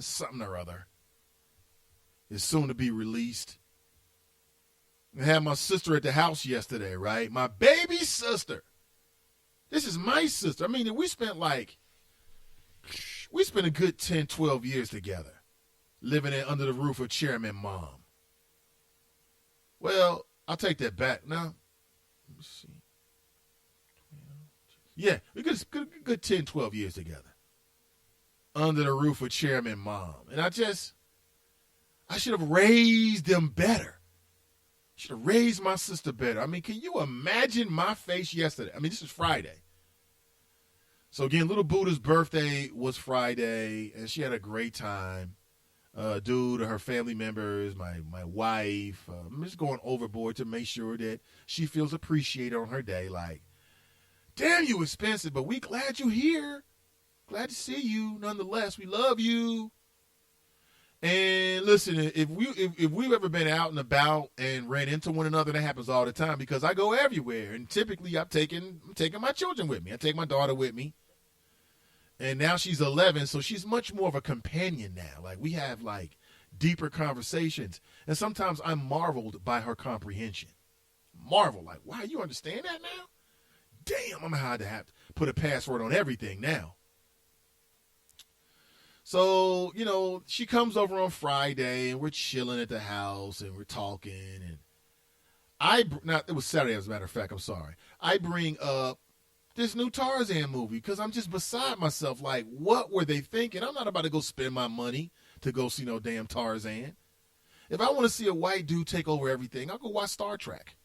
something or other is soon to be released. I had my sister at the house yesterday, right? My baby sister. This is my sister. I mean, we spent a good 10, 12 years together, living under the roof of Chairman Mom. Well, I'll take that back. Now, let me see. Yeah, we good 10, 12 years together, under the roof of Chairman Mom. And I should have raised them better. Should have raised my sister better. I mean, can you imagine my face yesterday? I mean, this is Friday. So again, little Buddha's birthday was Friday, and she had a great time. Due to her family members, my wife, I'm just going overboard to make sure that she feels appreciated on her day. Like, damn, you expensive, but we glad you here. Glad to see you. Nonetheless, we love you. And listen, if we've ever been out and about and ran into one another, that happens all the time because I go everywhere, and typically I'm taking my children with me. I take my daughter with me. And now she's 11, so she's much more of a companion now. Like, we have, deeper conversations. And sometimes I'm marveled by her comprehension. Marvel, like, wow, you understand that now? Damn, I'm going to have to put a password on everything now. So, she comes over on Friday, and we're chilling at the house, and we're talking. And it was Saturday, as a matter of fact, I'm sorry. I bring up this new Tarzan movie because I'm just beside myself. Like, what were they thinking? I'm not about to go spend my money to go see no damn Tarzan. If I want to see a white dude take over everything, I'll go watch Star Trek.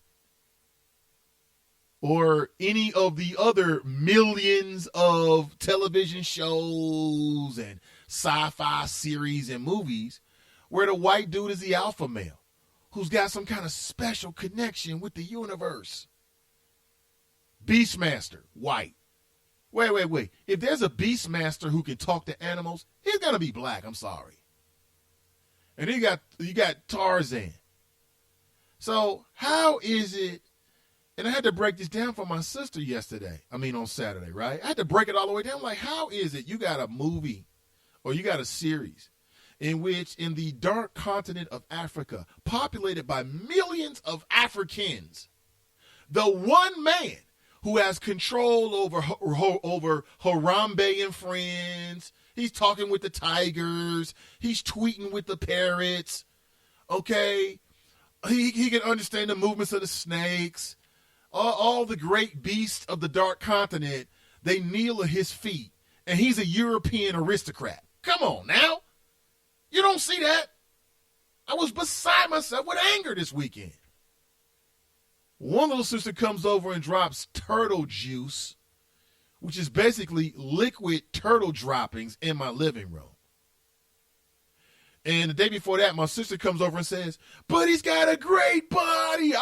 Or any of the other millions of television shows and sci-fi series and movies where the white dude is the alpha male who's got some kind of special connection with the universe. Beastmaster, white. Wait. If there's a Beastmaster who can talk to animals, he's gonna be black. I'm sorry. And you got Tarzan. So how is it? And I had to break this down for my sister on Saturday, right? I had to break it all the way down. Like, how is it you got a movie or you got a series in which in the dark continent of Africa, populated by millions of Africans, the one man who has control over Harambe and friends. He's talking with the tigers. He's tweeting with the parrots. Okay? He can understand the movements of the snakes. All the great beasts of the dark continent, they kneel at his feet. And he's a European aristocrat. Come on now. You don't see that? I was beside myself with anger this weekend. One little sister comes over and drops turtle juice, which is basically liquid turtle droppings, in my living room. And the day before that, my sister comes over and says, but he's got a great body.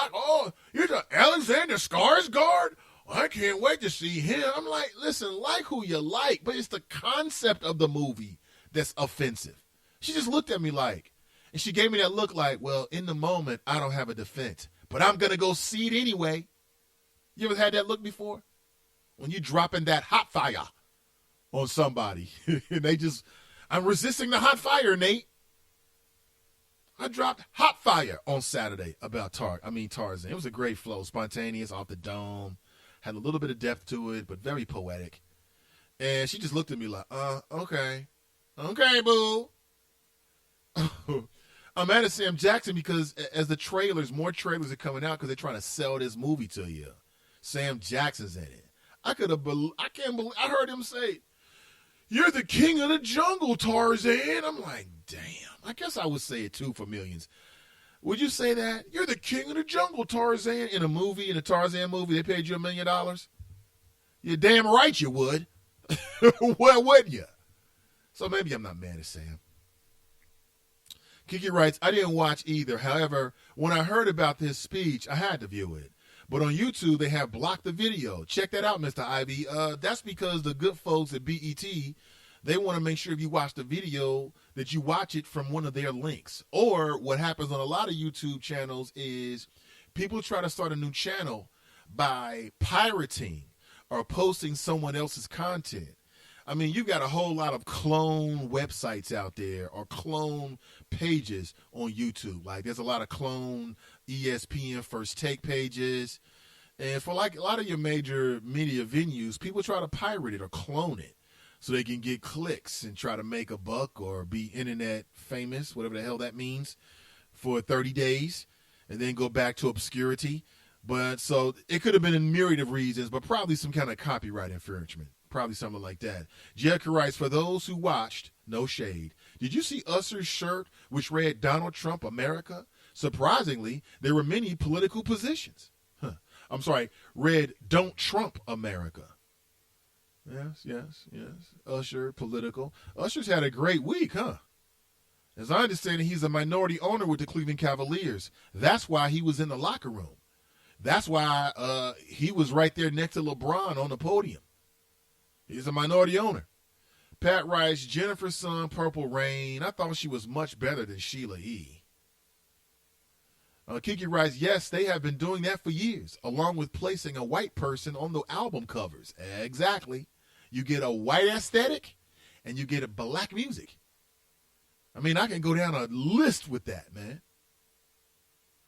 You're the Alexander Skarsgård? I can't wait to see him. I'm like, listen, like who you like, but it's the concept of the movie that's offensive. She just looked at me and she gave me that look like, well, in the moment, I don't have a defense. But I'm going to go see it anyway. You ever had that look before? When you're dropping that hot fire on somebody. And I'm resisting the hot fire, Nate. I dropped hot fire on Saturday about Tarzan. It was a great flow, spontaneous, off the dome. Had a little bit of depth to it, but very poetic. And she just looked at me like, okay. Okay, boo. I'm mad at Sam Jackson because as more trailers are coming out because they're trying to sell this movie to you. Sam Jackson's in it. I can't believe, I heard him say, you're the king of the jungle, Tarzan. I'm like, damn. I guess I would say it too for millions. Would you say that? You're the king of the jungle, Tarzan, in a Tarzan movie, they paid you $1 million? You're damn right you would. Well, wouldn't you? So maybe I'm not mad at Sam. Kiki writes, I didn't watch either. However, when I heard about this speech, I had to view it. But on YouTube, they have blocked the video. Check that out, Mr. Ivey. That's because the good folks at BET, they want to make sure if you watch the video that you watch it from one of their links. Or what happens on a lot of YouTube channels is people try to start a new channel by pirating or posting someone else's content. I mean, you've got a whole lot of clone websites out there or clone pages on YouTube. Like there's a lot of clone ESPN First Take pages. And for like a lot of your major media venues, people try to pirate it or clone it so they can get clicks and try to make a buck or be internet famous, whatever the hell that means, for 30 days and then go back to obscurity. But so it could have been a myriad of reasons, but probably some kind of copyright infringement. Probably something like that. Jericho writes, for those who watched, no shade, did you see Usher's shirt which read Donald Trump America? Surprisingly, there were many political positions. I'm sorry, read Don't Trump America. Yes. Usher, political. Usher's had a great week, huh? As I understand it, he's a minority owner with the Cleveland Cavaliers. That's why he was in the locker room. That's why he was right there next to LeBron on the podium. He's a minority owner. Pat writes, Jennifer's son, Purple Rain. I thought she was much better than Sheila E. Kiki writes, yes, they have been doing that for years, along with placing a white person on the album covers. Exactly. You get a white aesthetic, and you get a black music. I mean, I can go down a list with that, man.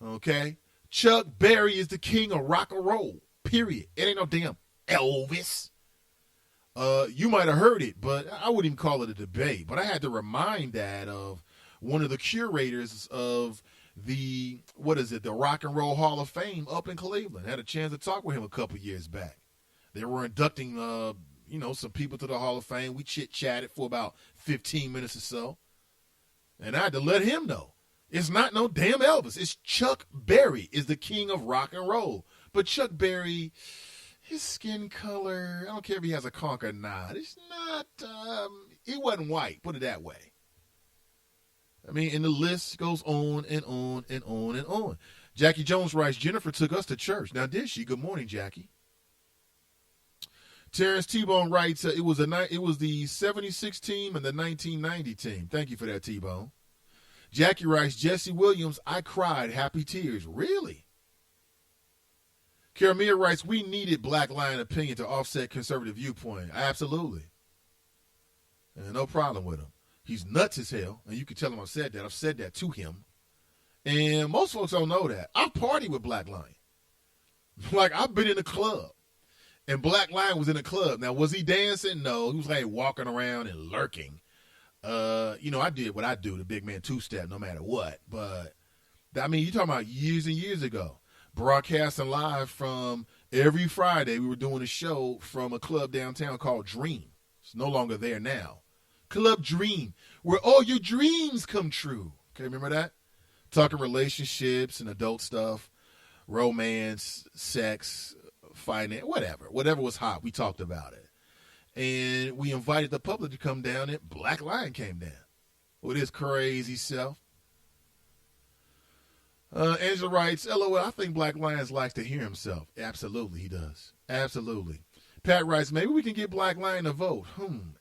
Okay? Chuck Berry is the king of rock and roll, period. It ain't no damn Elvis. You might have heard it, but I wouldn't even call it a debate. But I had to remind that of one of the curators of the Rock and Roll Hall of Fame up in Cleveland. I had a chance to talk with him a couple years back. They were inducting, some people to the Hall of Fame. We chit-chatted for about 15 minutes or so. And I had to let him know. It's not no damn Elvis. It's Chuck Berry is the king of rock and roll. But Chuck Berry, his skin color, I don't care if he has a conch or not. It's not, it wasn't white, put it that way. I mean, and the list goes on and on and on and on. Jackie Jones writes, Jennifer took us to church. Now, did she? Good morning, Jackie. Terrence T-Bone writes, it was the 76 team and the 1990 team. Thank you for that, T-Bone. Jackie writes, Jesse Williams, I cried happy tears. Really? Karamia writes, we needed Black Lion opinion to offset conservative viewpoint. Absolutely. And no problem with him. He's nuts as hell, and you can tell him I've said that. I've said that to him. And most folks don't know that. I've partied with Black Lion. Like, I've been in a club, and Black Lion was in a club. Now, was he dancing? No. He was, like, walking around and lurking. I did what I do, the big man two-step, no matter what. But, I mean, you're talking about years and years ago. Broadcasting live from every Friday, we were doing a show from a club downtown called Dream. It's no longer there now. Club Dream, where all your dreams come true. Okay, remember that? Talking relationships and adult stuff, romance, sex, finance, whatever was hot, we talked about it. And we invited the public to come down, and Black Lion came down with his crazy self. Angela writes, LOL, I think Black Lion likes to hear himself. Absolutely, he does. Absolutely. Pat writes, maybe we can get Black Lion to vote.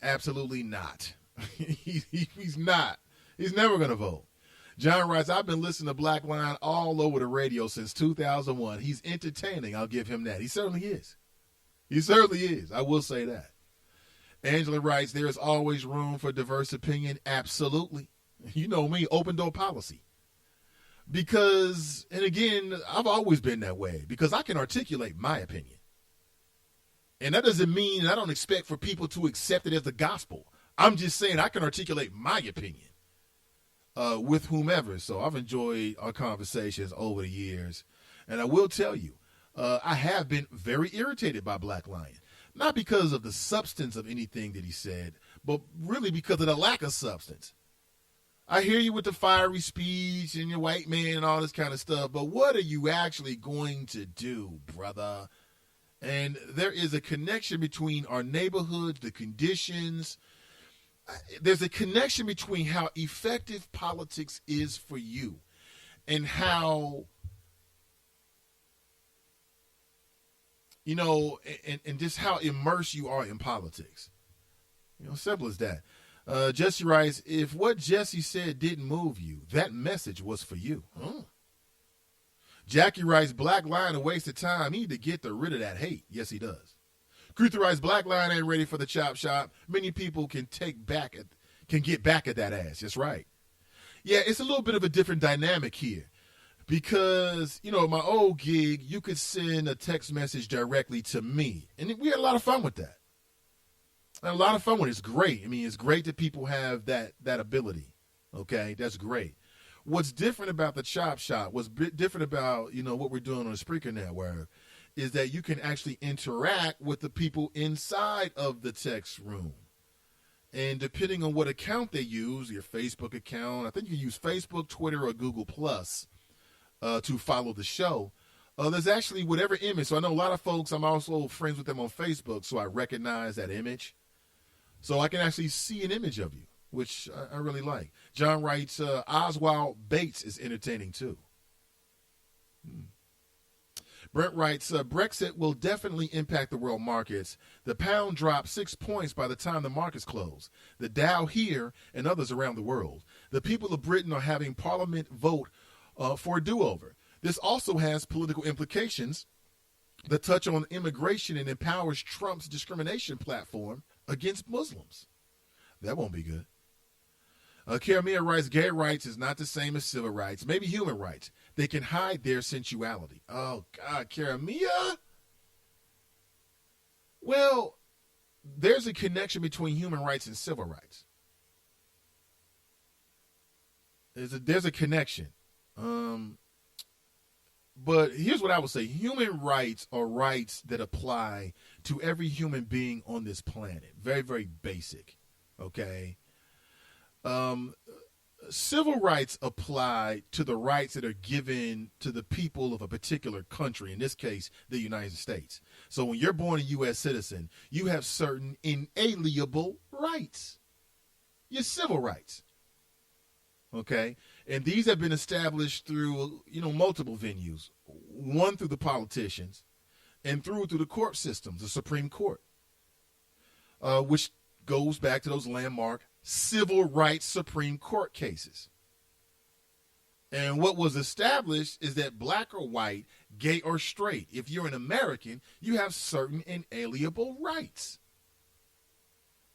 Absolutely not. He's not. He's never going to vote. John writes, I've been listening to Black Lion all over the radio since 2001. He's entertaining. I'll give him that. He certainly is. He certainly is. I will say that. Angela writes, there is always room for diverse opinion. Absolutely. You know me, open door policy. Because, and again, I've always been that way because I can articulate my opinion. And that doesn't mean I don't expect for people to accept it as the gospel. I'm just saying I can articulate my opinion with whomever. So I've enjoyed our conversations over the years. And I will tell you, I have been very irritated by Black Lion. Not because of the substance of anything that he said, but really because of the lack of substance. I hear you with the fiery speech and your white man and all this kind of stuff, but what are you actually going to do, brother? And there is a connection between our neighborhoods, the conditions. There's a connection between how effective politics is for you and how, and just how immersed you are in politics. Simple as that. Jesse writes, if what Jesse said didn't move you, that message was for you. Jackie writes, Black Lion a waste of time. He need to get rid of that hate. Yes, he does. Crew Rice Black Line ain't ready for the chop shop. Many people can get back at that ass. That's right. Yeah, it's a little bit of a different dynamic here. Because, my old gig, you could send a text message directly to me. And we had a lot of fun with that. And a lot of fun with it. It's great. I mean, it's great that people have that ability. Okay, that's great. What's different about the Chop Shop, what's different about, what we're doing on the Spreaker Network, is that you can actually interact with the people inside of the text room. And depending on what account they use, your Facebook account, I think you can use Facebook, Twitter, or Google Plus to follow the show. There's actually whatever image. So I know a lot of folks, I'm also friends with them on Facebook, so I recognize that image. So I can actually see an image of you, which I really like. John writes, Oswald Bates is entertaining too. Brent writes, Brexit will definitely impact the world markets. The pound dropped 6 points by the time the markets close. The Dow here and others around the world. The people of Britain are having Parliament vote for a do-over. This also has political implications that touch on immigration and empowers Trump's discrimination platform against Muslims. That won't be good. Karamia writes, gay rights is not the same as civil rights, maybe human rights. They can hide their sensuality. Oh, God, Karamia? Well, there's a connection between human rights and civil rights. There's a connection. But here's what I would say. Human rights are rights that apply to every human being on this planet. Very, very basic. Okay? Civil rights apply to the rights that are given to the people of a particular country, in this case, the United States. So when you're born a U.S. citizen, you have certain inalienable rights. Your civil rights. Okay? And these have been established through, multiple venues. One, through the politicians, and through the court systems, the Supreme Court, which goes back to those landmark civil rights Supreme Court cases. And what was established is that black or white, gay or straight, if you're an American, you have certain inalienable rights.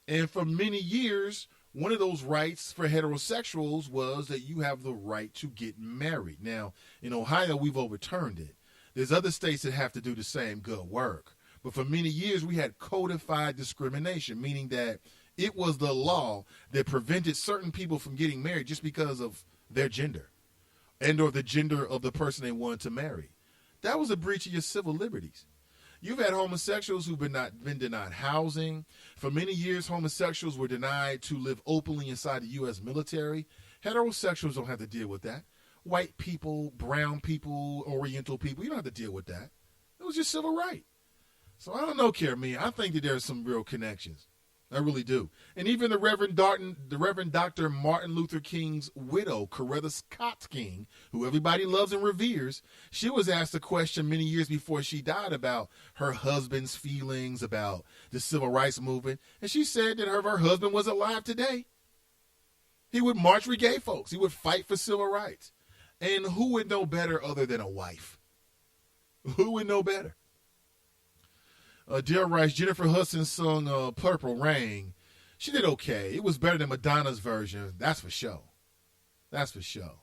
And for many years, one of those rights for heterosexuals was that you have the right to get married. Now, in Ohio, we've overturned it. There's other states that have to do the same good work. But for many years, we had codified discrimination, meaning that it was the law that prevented certain people from getting married just because of their gender and or the gender of the person they wanted to marry. That was a breach of your civil liberties. You've had homosexuals who've been denied housing. For many years, homosexuals were denied to live openly inside the U.S. military. Heterosexuals don't have to deal with that. White people, brown people, Oriental people, you don't have to deal with that. It was your civil right. So I don't know, Karamia. I think that there's some real connections. I really do. And even the Reverend Dr. Martin Luther King's widow, Coretta Scott King, who everybody loves and reveres, she was asked a question many years before she died about her husband's feelings about the civil rights movement. And she said that her husband was alive today, he would march with gay folks. He would fight for civil rights. And who would know better other than a wife? Who would know better? Dale writes, Jennifer Hudson sung Purple Rain. She did okay. It was better than Madonna's version. That's for sure. That's for sure.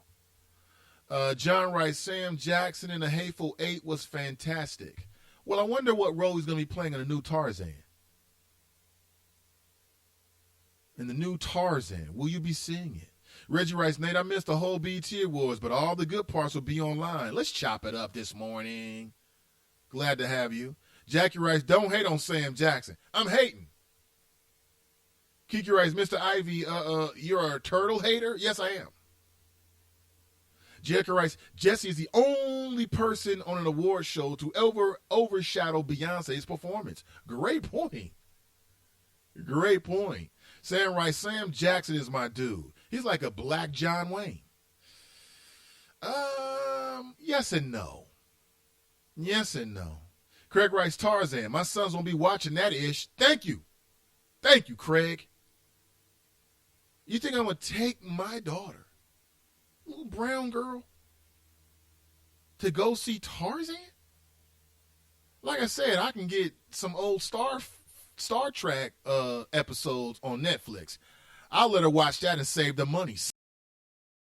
John writes, Sam Jackson in The Hateful Eight was fantastic. Well, I wonder what role he's going to be playing in the new Tarzan. In the new Tarzan, will you be seeing it? Reggie writes, Nate, I missed the whole BT Awards, but all the good parts will be online. Let's chop it up this morning. Glad to have you. Jackie writes, don't hate on Sam Jackson. I'm hating. Kiki writes, Mr. Ivy, you're a turtle hater? Yes, I am. Jackie writes, Jesse is the only person on an award show to overshadow Beyonce's performance. Great point. Great point. Sam writes, Sam Jackson is my dude. He's like a black John Wayne. Yes and no. Yes and no. Craig writes, Tarzan, my sons won't be watching that ish. Thank you. Thank you, Craig. You think I'm going to take my daughter, little brown girl, to go see Tarzan? Like I said, I can get some old Star Trek episodes on Netflix. I'll let her watch that and save the money.